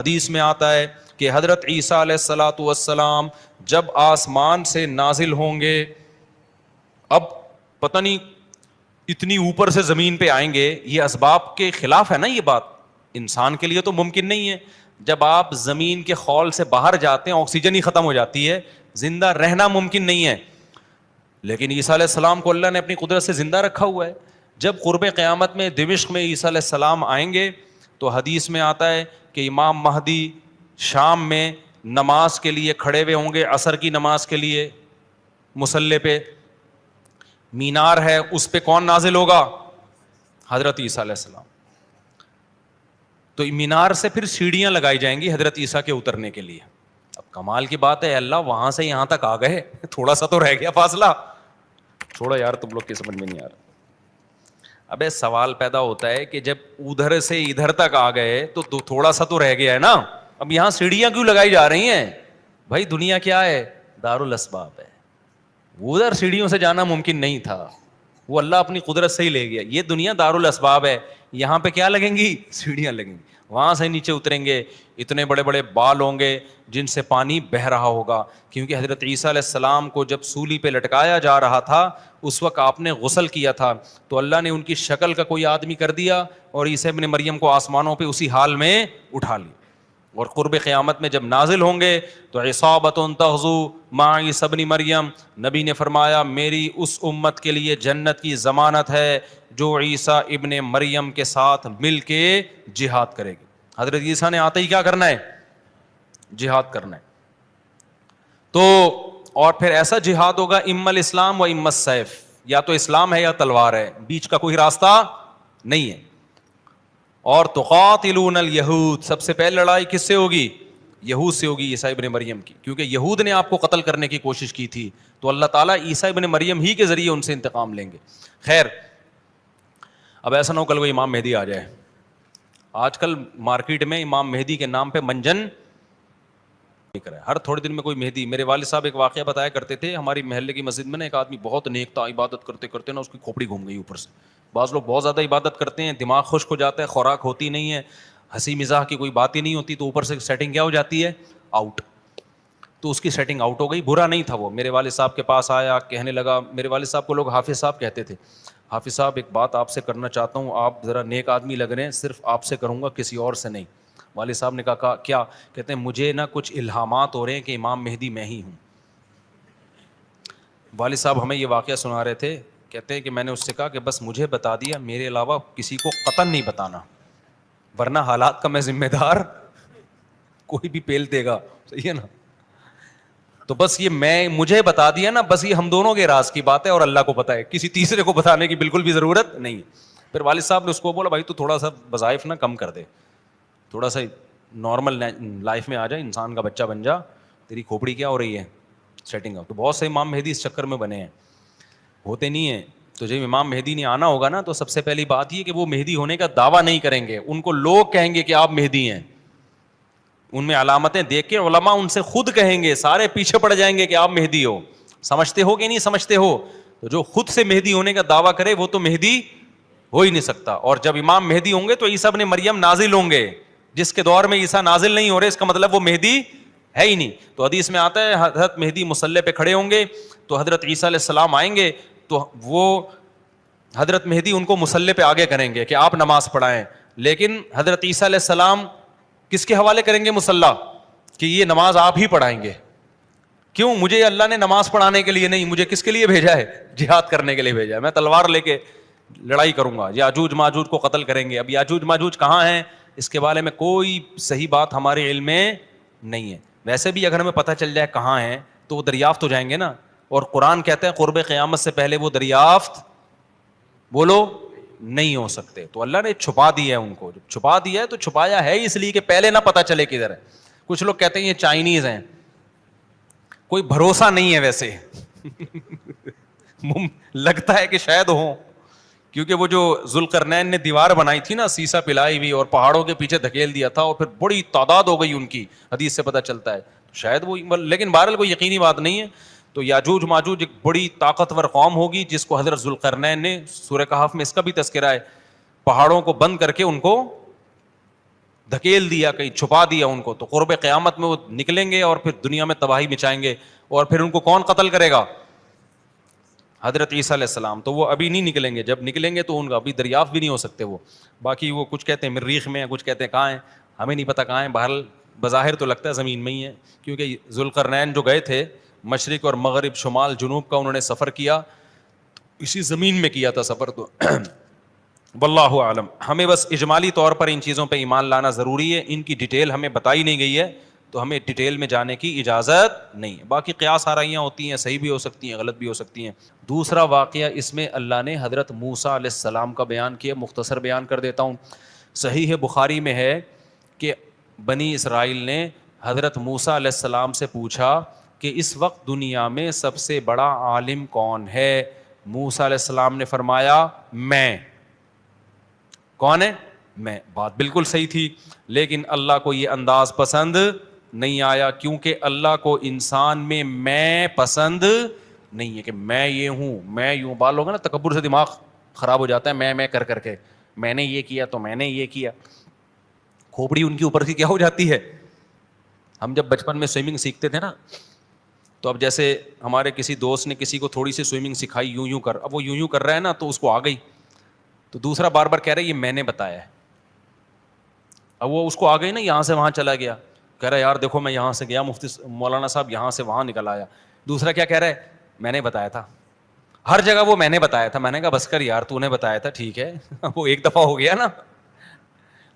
حدیث میں آتا ہے کہ حضرت عیسیٰ علیہ الصلاۃ والسلام جب آسمان سے نازل ہوں گے، اب پتہ نہیں اتنی اوپر سے زمین پہ آئیں گے، یہ اسباب کے خلاف ہے نا، یہ بات انسان کے لیے تو ممکن نہیں ہے. جب آپ زمین کے خول سے باہر جاتے ہیں آکسیجن ہی ختم ہو جاتی ہے، زندہ رہنا ممکن نہیں ہے. لیکن عیسیٰ علیہ السلام کو اللہ نے اپنی قدرت سے زندہ رکھا ہوا ہے. جب قرب قیامت میں دمشق میں عیسیٰ علیہ السلام آئیں گے تو حدیث میں آتا ہے کہ امام مہدی شام میں نماز کے لیے کھڑے ہوئے ہوں گے، عصر کی نماز کے لیے. مصلی پہ مینار ہے، اس پہ کون نازل ہوگا؟ حضرت عیسیٰ علیہ السلام. تو مینار سے پھر سیڑھیاں لگائی جائیں گی حضرت عیسیٰ کے اترنے کے لیے. اب کمال کی بات ہے، اللہ وہاں سے یہاں تک آ گئے، تھوڑا سا تو رہ گیا فاصلہ. چھوڑو یار، تم لوگ کی سمجھ میں نہیں آ رہا. ابے سوال پیدا ہوتا ہے کہ جب ادھر سے ادھر تک آ گئے تو تھوڑا سا تو رہ گیا ہے نا. اب یہاں سیڑھیاں کیوں لگائی جا رہی ہیں؟ بھائی دنیا کیا ہے؟ دارالاسباب ہے. ادھر سیڑھیوں سے جانا ممکن نہیں تھا، وہ اللہ اپنی قدرت سے ہی لے گیا. یہ دنیا دارالاسباب ہے، یہاں پہ کیا لگیں گی؟ سیڑھیاں لگیں گی. وہاں سے نیچے اتریں گے، اتنے بڑے بڑے بال ہوں گے جن سے پانی بہہ رہا ہوگا. کیونکہ حضرت عیسیٰ علیہ السلام کو جب سولی پہ لٹکایا جا رہا تھا اس وقت آپ نے غسل کیا تھا، تو اللہ نے ان کی شکل کا کوئی آدمی کر دیا اور عیسیٰ ابن مریم کو آسمانوں پہ اسی حال میں اٹھا لیا. اور قرب قیامت میں جب نازل ہوں گے تو عصابۃ تغزو مع عیسیٰ ابن مریم، نبی نے فرمایا میری اس امت کے لیے جنت کی ضمانت ہے جو عیسیٰ ابن مریم کے ساتھ مل کے جہاد کرے گی. حضرت عیسیٰ نے آتے ہی کیا کرنا ہے؟ جہاد کرنا ہے. تو اور پھر ایسا جہاد ہوگا اما الاسلام و اما السیف، یا تو اسلام ہے یا تلوار ہے، بیچ کا کوئی راستہ نہیں ہے. اور تقاتلون الیہود، سب سے پہلے لڑائی کس سے ہوگی؟ یہود سے ہوگی، عیسیٰ ابن مریم کی. کیونکہ یہود نے آپ کو قتل کرنے کی کوشش کی تھی، تو اللہ تعالیٰ عیسیٰ ابن مریم ہی کے ذریعے ان سے انتقام لیں گے. خیر، اب ایسا نہ ہو کل وہ امام مہدی آ جائے. آج کل مارکیٹ میں امام مہدی کے نام پہ منجن ہر تھوڑے دن میں کوئی مہدی. میرے والد صاحب ایک واقعہ بتایا کرتے تھے، ہماری محلے کی مسجد میں نا ایک آدمی بہت نیک تھا، عبادت کرتے کرتے نا اس کی کھوپڑی گھوم گئی اوپر سے. بعض لوگ بہت زیادہ عبادت کرتے ہیں، دماغ خشک ہو جاتا ہے، خوراک ہوتی نہیں ہے، ہنسی مزاح کی کوئی بات ہی نہیں ہوتی، تو اوپر سے سیٹنگ کیا ہو جاتی ہے؟ آؤٹ. تو اس کی سیٹنگ آؤٹ ہو گئی. برا نہیں تھا وہ، میرے والد صاحب کے پاس آیا، کہنے لگا، میرے والد صاحب کو لوگ حافظ صاحب کہتے تھے، حافظ صاحب ایک بات آپ سے کرنا چاہتا ہوں، آپ ذرا نیک آدمی لگ رہے ہیں، صرف آپ سے کروں گا، کسی اور سے نہیں. والد صاحب نے کہا کیا؟ کہتے ہیں مجھے نا کچھ الہامات ہو رہے ہیں کہ امام مہدی میں ہی ہوں. والد صاحب ہمیں یہ واقعہ سنا رہے تھے، کہتے ہیں کہ میں نے اس سے کہا کہ بس مجھے بتا دیا، میرے علاوہ کسی کو قطعاً نہیں بتانا، ورنہ حالات کا میں ذمہ دار، کوئی بھی پیل دے گا. صحیح ہے نا؟ تو بس یہ مجھے بتا دیا نا، بس یہ ہم دونوں کے راز کی بات ہے اور اللہ کو پتہ ہے، کسی تیسرے کو بتانے کی بالکل بھی ضرورت نہیں. پھر والد صاحب نے اس کو بولا بھائی تو تھوڑا سا وظائف نہ کم کر دے، تھوڑا سا نارمل لائف میں آ جائے، انسان کا بچہ بن جا، تیری کھوپڑی کیا ہو رہی ہے سیٹنگ اپ. تو بہت سے امام مہدی اس چکر میں بنے ہیں، ہوتے نہیں ہیں. تو جب امام مہدی نے آنا ہوگا نا تو سب سے پہلی بات یہ کہ وہ مہدی ہونے کا دعویٰ نہیں کریں گے، ان کو لوگ کہیں گے کہ آپ مہدی ہیں. ان میں علامتیں دیکھ کے علماء ان سے خود کہیں گے، سارے پیچھے پڑ جائیں گے کہ آپ مہدی ہو. سمجھتے ہو کہ نہیں سمجھتے ہو؟ تو جو خود سے مہدی ہونے کا دعویٰ کرے وہ تو مہدی ہو ہی نہیں سکتا. اور جب امام مہدی ہوں گے تو عیسیٰ ابن مریم نازل ہوں گے. جس کے دور میں عیسیٰ نازل نہیں ہو رہے اس کا مطلب وہ مہدی ہے ہی نہیں. تو حدیث میں آتا ہے حضرت مہدی مصلی پہ کھڑے ہوں گے تو حضرت عیسیٰ علیہ السلام آئیں گے تو وہ حضرت مہدی ان کو مصلی پہ آگے کریں گے کہ آپ نماز پڑھائیں. لیکن حضرت عیسیٰ علیہ السلام کس کے حوالے کریں گے مصلی؟ کہ یہ نماز آپ ہی پڑھائیں گے. کیوں؟ مجھے اللہ نے نماز پڑھانے کے لیے نہیں، مجھے کس کے لیے بھیجا ہے؟ جہاد کرنے کے لیے بھیجا ہے. میں تلوار لے کے لڑائی کروں گا، یاجوج ماجوج کو قتل کریں گے. اب یاجوج ماجوج کہاں ہیں اس کے بارے میں کوئی صحیح بات ہمارے علم میں نہیں ہے. ویسے بھی اگر ہمیں پتہ چل جائے کہاں ہیں تو وہ دریافت ہو جائیں گے نا. اور قرآن کہتا ہے قرب قیامت سے پہلے وہ دریافت بولو نہیں ہو سکتے. تو اللہ نے چھپا دیا ہے ان کو. جب چھپا دیا ہے تو چھپایا ہے اس لیے کہ پہلے نہ پتہ چلے کدھر ہے. کچھ لوگ کہتے ہیں یہ چائنیز ہیں، کوئی بھروسہ نہیں ہے ویسے لگتا ہے کہ شاید ہوں، کیونکہ وہ جو ذوالقرنین نے دیوار بنائی تھی نا سیسا پلائی ہوئی اور پہاڑوں کے پیچھے دھکیل دیا تھا اور پھر بڑی تعداد ہو گئی ان کی، حدیث سے پتہ چلتا ہے شاید وہ، لیکن بہرحال کوئی یقینی بات نہیں ہے. تو یاجوج ماجوج ایک بڑی طاقتور قوم ہوگی جس کو حضرت ذوالقرنین نے سورہ کہف میں اس کا بھی تذکرہ ہے، پہاڑوں کو بند کر کے ان کو دھکیل دیا, کہیں چھپا دیا ان کو, تو قرب قیامت میں وہ نکلیں گے اور پھر دنیا میں تباہی مچائیں گے. اور پھر ان کو کون قتل کرے گا؟ حضرت عیسیٰ علیہ السلام. تو وہ ابھی نہیں نکلیں گے, جب نکلیں گے تو ان کا ابھی دریافت بھی نہیں ہو سکتے وہ. باقی وہ کچھ کہتے ہیں مریخ میں, کچھ کہتے ہیں کہاں ہیں, ہمیں نہیں پتہ کہاں ہیں. بہرحال بظاہر تو لگتا ہے زمین میں ہی ہے, کیونکہ ذوالقرنین جو گئے تھے مشرق اور مغرب شمال جنوب کا انہوں نے سفر کیا, اسی زمین میں کیا تھا سفر. تو واللہ اعلم. ہمیں بس اجمالی طور پر ان چیزوں پہ ایمان لانا ضروری ہے. ان کی ڈیٹیل ہمیں بتائی نہیں گئی ہے تو ہمیں ڈیٹیل میں جانے کی اجازت نہیں ہے. باقی قیاس آرائیاں ہوتی ہیں, صحیح بھی ہو سکتی ہیں, غلط بھی ہو سکتی ہیں. دوسرا واقعہ اس میں اللہ نے حضرت موسیٰ علیہ السلام کا بیان کیا, مختصر بیان کر دیتا ہوں. صحیح بخاری میں ہے کہ بنی اسرائیل نے حضرت موسیٰ علیہ السلام سے پوچھا کہ اس وقت دنیا میں سب سے بڑا عالم کون ہے؟ موسیٰ علیہ السلام نے فرمایا میں. کون ہے؟ میں. بات بالکل صحیح تھی, لیکن اللہ کو یہ انداز پسند نہیں آیا, کیونکہ اللہ کو انسان میں پسند نہیں ہے کہ میں یہ ہوں, میں یوں. بال ہوگا نا تکبر سے دماغ خراب ہو جاتا ہے, میں کر کے, میں نے یہ کیا تو میں نے یہ کیا. کھوپڑی ان کی اوپر کی کیا ہو جاتی ہے. ہم جب بچپن میں سوئمنگ سیکھتے تھے نا, تو اب جیسے ہمارے کسی دوست نے کسی کو تھوڑی سی سوئمنگ سکھائی, یوں یوں کر, اب وہ یوں یوں کر رہا ہے نا, تو اس کو آ گئی, تو دوسرا بار بار کہہ رہا ہے یہ میں نے بتایا ہے. اب وہ اس کو آ گئی نا, یہاں سے وہاں چلا گیا, کہہ رہا ہے یار دیکھو میں یہاں سے گیا, مفتی مولانا صاحب یہاں سے وہاں نکل آیا. دوسرا کیا کہہ رہا ہے؟ میں نے بتایا تھا. ہر جگہ وہ میں نے بتایا تھا. میں نے کہا بس کر یار, تو نے بتایا تھا ٹھیک ہے, وہ ایک دفعہ ہو گیا نا.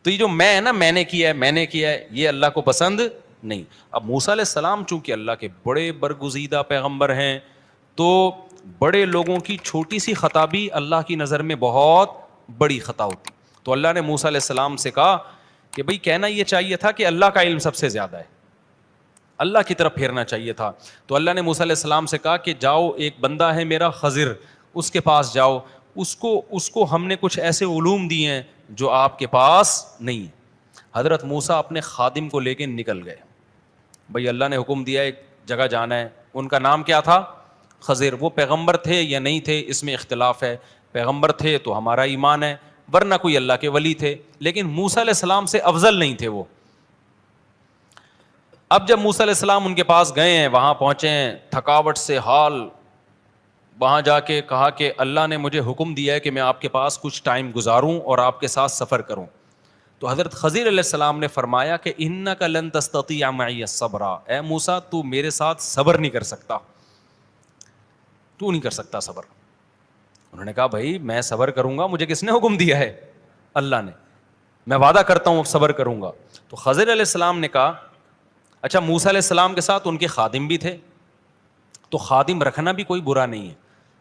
تو یہ جو میں ہے نا, میں نے کیا ہے, یہ اللہ کو پسند نہیں. اب موسیٰ علیہ السلام چونکہ اللہ کے بڑے برگزیدہ پیغمبر ہیں, تو بڑے لوگوں کی چھوٹی سی خطا بھی اللہ کی نظر میں بہت بڑی خطا ہوتی. تو اللہ نے موسیٰ علیہ السلام سے کہا کہ بھئی کہنا یہ چاہیے تھا کہ اللہ کا علم سب سے زیادہ ہے, اللہ کی طرف پھیرنا چاہیے تھا. تو اللہ نے موسیٰ علیہ السلام سے کہا کہ جاؤ, ایک بندہ ہے میرا خضر, اس کے پاس جاؤ, اس کو ہم نے کچھ ایسے علوم دیے ہیں جو آپ کے پاس نہیں ہیں. حضرت موسیٰ اپنے خادم کو لے کے نکل گئے. بھئی اللہ نے حکم دیا ایک جگہ جانا ہے. ان کا نام کیا تھا؟ خضر. وہ پیغمبر تھے یا نہیں تھے اس میں اختلاف ہے. پیغمبر تھے تو ہمارا ایمان ہے, ورنہ کوئی اللہ کے ولی تھے, لیکن موسیٰ علیہ السلام سے افضل نہیں تھے وہ. اب جب موسیٰ علیہ السلام ان کے پاس گئے ہیں, وہاں پہنچے ہیں, تھکاوٹ سے حال, وہاں جا کے کہا کہ اللہ نے مجھے حکم دیا ہے کہ میں آپ کے پاس کچھ ٹائم گزاروں اور آپ کے ساتھ سفر کروں. تو حضرت خضر علیہ السلام نے فرمایا کہ انک لن تستطیع معی صبر, اے موسیٰ تو میرے ساتھ صبر نہیں کر سکتا, تو نہیں کر سکتا صبر. انہوں نے کہا بھائی میں صبر کروں گا, مجھے کس نے حکم دیا ہے؟ اللہ نے. میں وعدہ کرتا ہوں صبر کروں گا. تو خضر علیہ السلام نے کہا اچھا, موسیٰ علیہ السلام کے ساتھ ان کے خادم بھی تھے, تو خادم رکھنا بھی کوئی برا نہیں ہے.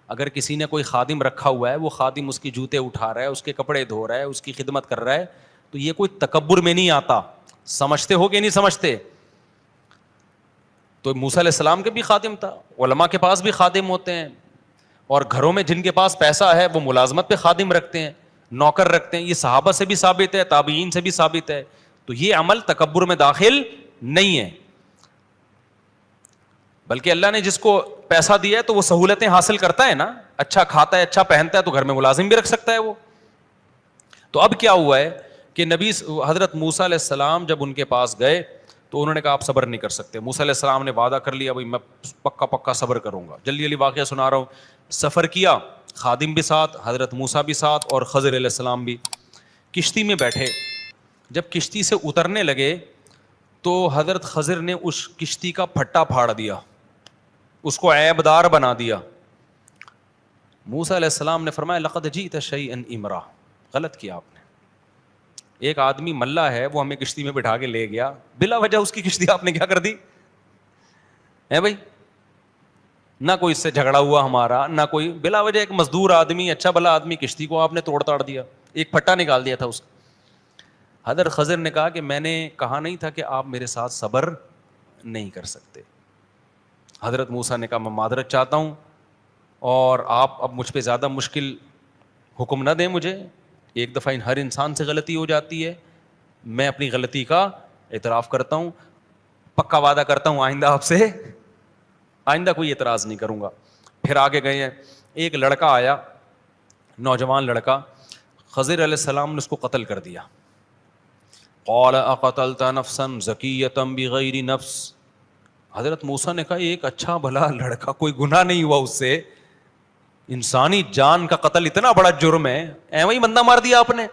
اگر کسی نے کوئی خادم رکھا ہوا ہے, وہ خادم اس کی جوتے اٹھا رہا ہے, اس کے کپڑے دھو رہا ہے, اس کی خدمت کر رہا ہے, تو یہ کوئی تکبر میں نہیں آتا. سمجھتے ہو کہ نہیں سمجھتے؟ تو موسیٰ علیہ السلام کے بھی خادم تھا, علماء کے پاس بھی خادم ہوتے ہیں, اور گھروں میں جن کے پاس پیسہ ہے وہ ملازمت پہ خادم رکھتے ہیں, نوکر رکھتے ہیں. یہ صحابہ سے بھی ثابت ہے, تابعین سے بھی ثابت ہے. تو یہ عمل تکبر میں داخل نہیں ہے, بلکہ اللہ نے جس کو پیسہ دیا ہے تو وہ سہولتیں حاصل کرتا ہے نا, اچھا کھاتا ہے, اچھا پہنتا ہے, تو گھر میں ملازم بھی رکھ سکتا ہے وہ. تو اب کیا ہوا ہے کہ نبی حضرت موسیٰ علیہ السلام جب ان کے پاس گئے تو انہوں نے کہا آپ صبر نہیں کر سکتے. موسیٰ علیہ السلام نے وعدہ کر لیا بھائی میں پکا صبر کروں گا. جلدی جلدی واقعہ سنا رہا ہوں. سفر کیا, خادم بھی ساتھ, حضرت موسیٰ بھی ساتھ, اور خضر علیہ السلام بھی. کشتی میں بیٹھے, جب کشتی سے اترنے لگے تو حضرت خضر نے اس کشتی کا پھٹا پھاڑ دیا, اس کو عیب دار بنا دیا. موسیٰ علیہ السلام نے فرمایا لقد جئت شیئا امرا, غلط کیا آپ نے. ایک آدمی ملا ہے, وہ ہمیں کشتی میں بٹھا کے لے گیا, بلا وجہ اس کی کشتی آپ نے کیا کر دی ہے بھائی؟ نہ کوئی اس سے جھگڑا ہوا ہمارا, نہ کوئی, بلا وجہ ایک مزدور آدمی, اچھا بھلا آدمی, کشتی کو آپ نے توڑ تاڑ دیا, ایک پھٹا نکال دیا تھا اس کا. حضرت خضر نے کہا کہ میں نے کہا نہیں تھا کہ آپ میرے ساتھ صبر نہیں کر سکتے. حضرت موسیٰ نے کہا میں معذرت چاہتا ہوں, اور آپ اب مجھ پہ زیادہ مشکل حکم نہ دیں مجھے. ایک دفعہ ہر انسان سے غلطی ہو جاتی ہے, میں اپنی غلطی کا اعتراف کرتا ہوں, پکا وعدہ کرتا ہوں آئندہ کوئی اعتراض نہیں کروں گا. پھر آگے گئے ہیں, ایک لڑکا آیا, نوجوان لڑکا, خضر علیہ السلام نے اس کو قتل کر دیا. قال اقتلت نفسا زکیۃ بغیر نفس. حضرت موسیٰ نے کہا ایک اچھا بھلا لڑکا, کوئی گناہ نہیں ہوا اس سے, انسانی جان کا قتل اتنا بڑا جرم ہے, ایویں ہی بندہ مار دیا آپ نے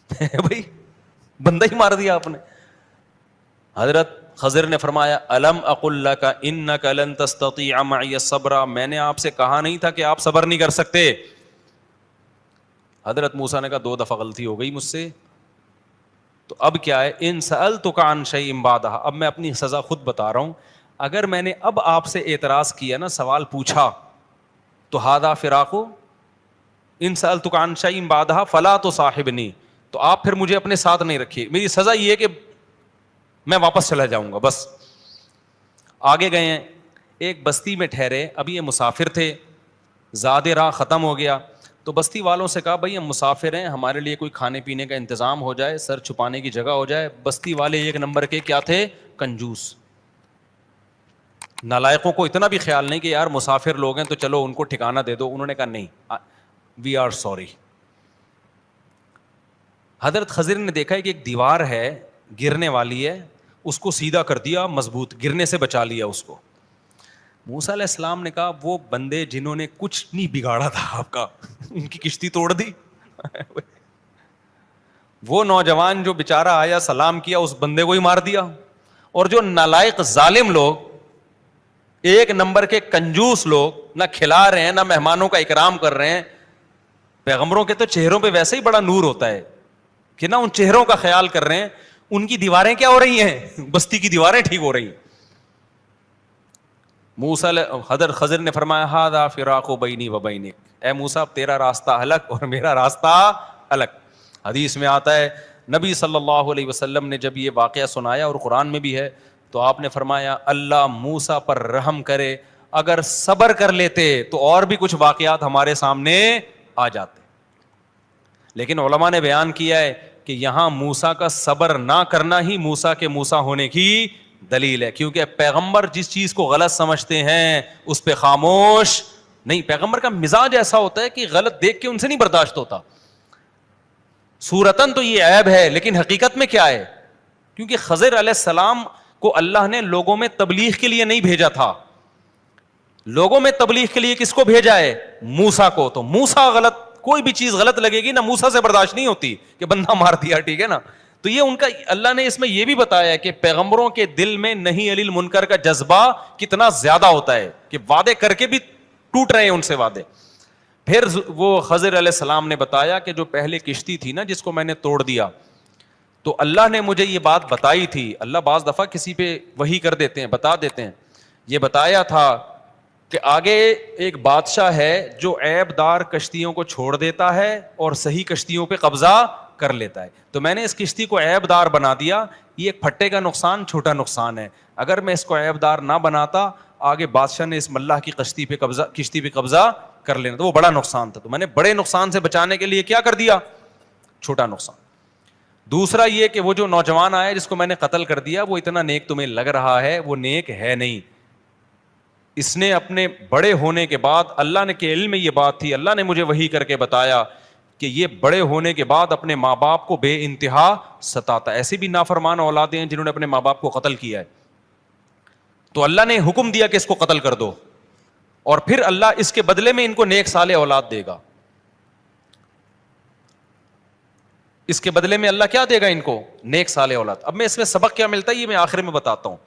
بھائی بندہ ہی مار دیا آپ نے. حضرت خضر نے فرمایا الم اقل لک انک لن تستطیع معی صبرا, میں نے آپ سے کہا نہیں تھا کہ آپ صبر نہیں کر سکتے. حضرت موسیٰ نے کہا 2 دفعہ غلطی ہو گئی مجھ سے, تو اب کیا ہے, ان سألتک عن شیء بعدہ, اب میں اپنی سزا خود بتا رہا ہوں. اگر میں نے اب آپ سے اعتراض کیا نا, سوال پوچھا, تو ھذا فراق, ان سألتک عن شیء بعدہ فلا تصاحبنی, تو آپ پھر مجھے اپنے ساتھ نہیں رکھیے, میری سزا یہ ہے کہ میں واپس چلا جاؤں گا بس. آگے گئے ہیں, ایک بستی میں ٹھہرے, ابھی یہ مسافر تھے, زاد راہ ختم ہو گیا, تو بستی والوں سے کہا بھائی ہم مسافر ہیں, ہمارے لیے کوئی کھانے پینے کا انتظام ہو جائے, سر چھپانے کی جگہ ہو جائے. بستی والے ایک نمبر کے کیا تھے, کنجوس. نالائقوں کو اتنا بھی خیال نہیں کہ یار مسافر لوگ ہیں تو چلو ان کو ٹھکانہ دے دو, انہوں نے کہا نہیں, وی آر سوری. حضرت خضر نے دیکھا ہے کہ ایک دیوار ہے گرنے والی ہے, اس کو سیدھا کر دیا, مضبوط, گرنے سے بچا لیا اس کو. موسیٰ علیہ السلام نے کہا وہ بندے جنہوں نے کچھ نہیں بگاڑا تھا آپ کا, ان کی کشتی توڑ دی. وہ نوجوان جو بیچارہ آیا سلام کیا, اس بندے کو ہی مار دیا. اور جو نالائق ظالم لوگ, ایک نمبر کے کنجوس لوگ, نہ کھلا رہے ہیں نہ مہمانوں کا اکرام کر رہے ہیں. پیغمبروں کے تو چہروں پہ ویسے ہی بڑا نور ہوتا ہے کہ نہ ان چہروں کا خیال کر رہے ہیں, ان کی دیواریں کیا ہو رہی ہیں, بستی کی دیواریں ٹھیک ہو رہی ہیں. موسیٰ حضرت خضر نے فرمایا ھذا فراق بینی و بینک, اے موسیٰ تیرا راستہ الگ اور میرا راستہ الگ. حدیث میں آتا ہے نبی صلی اللہ علیہ وسلم نے جب یہ واقعہ سنایا, اور قرآن میں بھی ہے, تو آپ نے فرمایا اللہ موسیٰ پر رحم کرے, اگر صبر کر لیتے تو اور بھی کچھ واقعات ہمارے سامنے آ جاتے. لیکن علماء نے بیان کیا ہے کہ یہاں موسیٰ کا صبر نہ کرنا ہی موسیٰ کے موسیٰ ہونے کی دلیل ہے, کیونکہ پیغمبر جس چیز کو غلط سمجھتے ہیں اس پہ خاموش نہیں. پیغمبر کا مزاج ایسا ہوتا ہے کہ غلط دیکھ کے ان سے نہیں برداشت ہوتا. صورتاً تو یہ عیب ہے, لیکن حقیقت میں کیا ہے, کیونکہ خضر علیہ السلام کو اللہ نے لوگوں میں تبلیغ کے لیے نہیں بھیجا تھا. لوگوں میں تبلیغ کے لیے کس کو بھیجا ہے, موسیٰ کو. تو موسیٰ غلط, کوئی بھی چیز غلط لگے گی نا, موسیٰ سے برداشت نہیں ہوتی کہ بندہ مار دیا, ٹھیک ہے نا. تو یہ ان کا, اللہ نے اس میں یہ بھی بتایا کہ پیغمبروں کے دل میں نہیں علی المنکر کا جذبہ کتنا زیادہ ہوتا ہے, کہ وعدے کر کے بھی ٹوٹ رہے ہیں ان سے وعدے. پھر وہ خضر علیہ السلام نے بتایا کہ جو پہلے کشتی تھی نا جس کو میں نے توڑ دیا, تو اللہ نے مجھے یہ بات بتائی تھی. اللہ بعض دفعہ کسی پہ وحی کر دیتے ہیں, بتا دیتے ہیں. یہ بتایا تھا کہ آگے ایک بادشاہ ہے جو عیب دار کشتیوں کو چھوڑ دیتا ہے اور صحیح کشتیوں پہ قبضہ کر لیتا ہے. تو میں نے اس کشتی کو عیب دار بنا دیا. یہ ایک پھٹے کا نقصان, چھوٹا نقصان ہے. اگر میں اس کو عیب دار نہ بناتا, آگے بادشاہ نے اس ملاح کی کشتی پہ قبضہ کر لینا, تو وہ بڑا نقصان تھا. تو میں نے بڑے نقصان سے بچانے کے لیے کیا کر دیا, چھوٹا نقصان. دوسرا یہ کہ وہ جو نوجوان آیا جس کو میں نے قتل کر دیا, وہ اتنا نیک تمہیں لگ رہا ہے, وہ نیک ہے نہیں. اس نے اپنے بڑے ہونے کے بعد, اللہ نے کے علم میں یہ بات تھی, اللہ نے مجھے وحی کر کے بتایا کہ یہ بڑے ہونے کے بعد اپنے ماں باپ کو بے انتہا ستاتا. ایسے بھی نافرمان اولادیں ہیں جنہوں نے اپنے ماں باپ کو قتل کیا ہے, تو اللہ نے حکم دیا کہ اس کو قتل کر دو, اور پھر اللہ اس کے بدلے میں ان کو نیک صالح اولاد دے گا. اس کے بدلے میں اللہ کیا دے گا ان کو, نیک صالح اولاد. اب میں اس میں سبق کیا ملتا ہے یہ میں آخر میں بتاتا ہوں.